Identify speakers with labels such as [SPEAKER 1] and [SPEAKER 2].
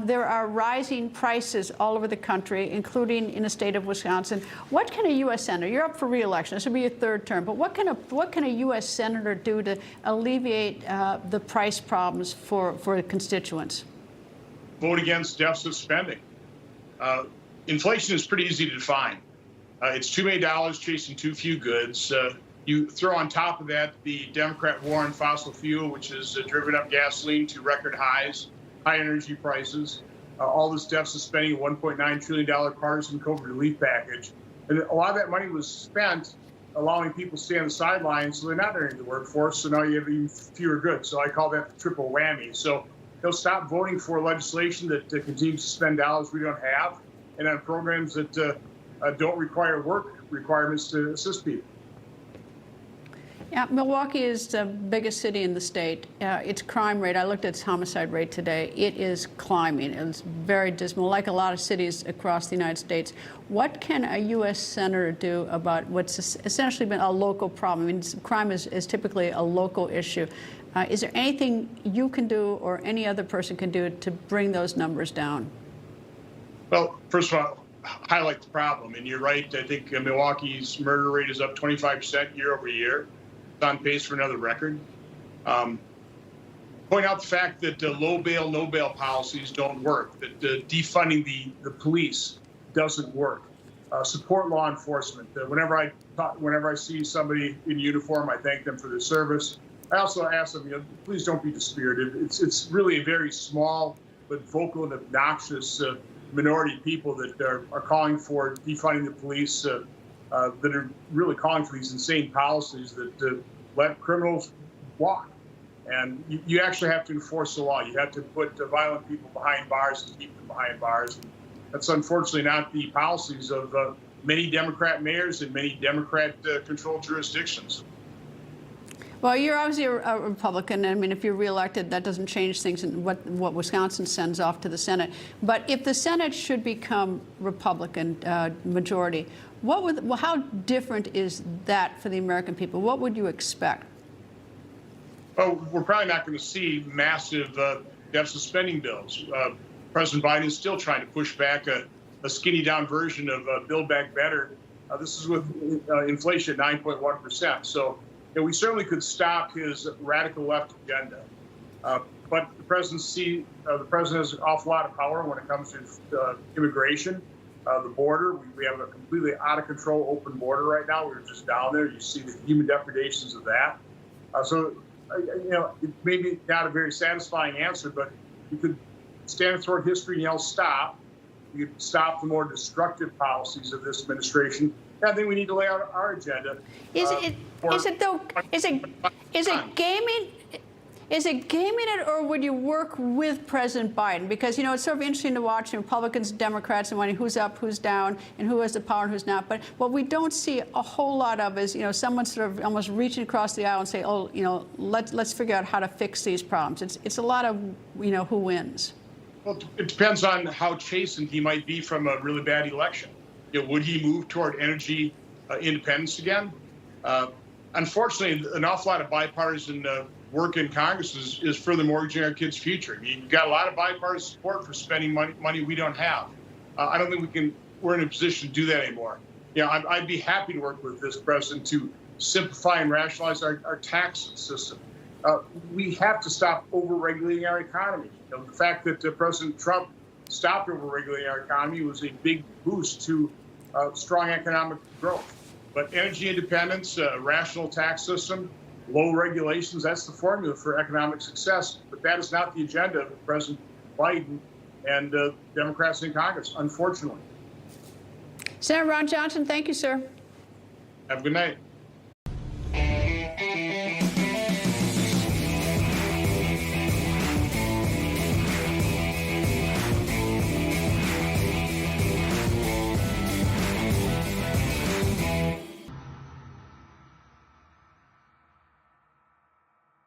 [SPEAKER 1] There are rising prices all over the country, including in the state of Wisconsin. What can a U.S. senator, you're up for re-election, this will be your third term, but what can a U.S. senator do to alleviate the price problems for constituents?
[SPEAKER 2] Vote against deficit spending. Inflation is pretty easy to define. It's too many dollars chasing too few goods. You throw on top of that the Democrat war on fossil fuel, which has driven up gasoline to record highs, high energy prices, all this deficit spending, a $1.9 trillion partisan COVID relief package. And a lot of that money was spent allowing people to stay on the sidelines, so they're not entering the workforce, so now you have even fewer goods. So I call that the triple whammy. So they'll stop voting for legislation that continues to spend dollars we don't have, and on programs that don't require work requirements to assist people.
[SPEAKER 1] Yeah, Milwaukee is the biggest city in the state. Its crime rate, I looked at its homicide rate today, it is climbing. It's very dismal, like a lot of cities across the United States. What can a U.S. senator do about what's essentially been a local problem? I mean, crime is typically a local issue. Is there anything you can do or any other person can do to bring those numbers down?
[SPEAKER 2] Well, first of all, highlight the problem. And you're right, I think Milwaukee's murder rate is up 25% year over year. It's on pace for another record. Point out the fact that low bail, no bail policies don't work, that defunding the police doesn't work. Support law enforcement. Whenever I see somebody in uniform, I thank them for their service. I also ask them, please don't be dispirited. It's really a very small but vocal and obnoxious minority of people that are calling for defunding the police, that are really calling for these insane policies that let criminals walk. And you actually have to enforce the law. You have to put violent people behind bars and keep them behind bars. And that's unfortunately not the policies of many Democrat mayors in many Democrat-controlled jurisdictions.
[SPEAKER 1] Well, you're obviously a Republican. I mean, if you're reelected, that doesn't change things in what Wisconsin sends off to the Senate. But if the Senate should become Republican majority, how different is that for the American people? What would you expect?
[SPEAKER 2] Well, we're probably not going to see massive deficit spending bills. President Biden is still trying to push back a skinny down version of Build Back Better. This is with inflation at 9.1%. So we certainly could stop his radical left agenda. But the president has an awful lot of power when it comes to immigration, the border. We have a completely out of control open border right now. We were just down there. You see the human depredations of that. It may be not a very satisfying answer, but you could stand toward history and yell stop. You could stop the more destructive policies of this administration. I think we need to lay out our agenda. Is
[SPEAKER 1] it gaming it, or would you work with President Biden? Because, it's sort of interesting to watch Republicans and Democrats and wondering who's up, who's down, and who has the power and who's not. But what we don't see a whole lot of is, someone sort of almost reaching across the aisle and say, oh, let's figure out how to fix these problems. It's a lot of, who wins.
[SPEAKER 2] Well, it depends on how chastened he might be from a really bad election. Would he move toward energy independence again? Unfortunately, an awful lot of bipartisan work in Congress is further mortgaging our kids' future. You've got a lot of bipartisan support for spending money we don't have. I don't think we're in a position to do that anymore. I'd be happy to work with this president to simplify and rationalize our tax system. We have to stop over-regulating our economy. The fact that President Trump stopped over-regulating our economy was a big boost to strong economic growth. But energy independence, a rational tax system, low regulations, that's the formula for economic success. But that is not the agenda of President Biden and Democrats in Congress, unfortunately.
[SPEAKER 1] Senator Ron Johnson, thank you, sir.
[SPEAKER 2] Have a good night.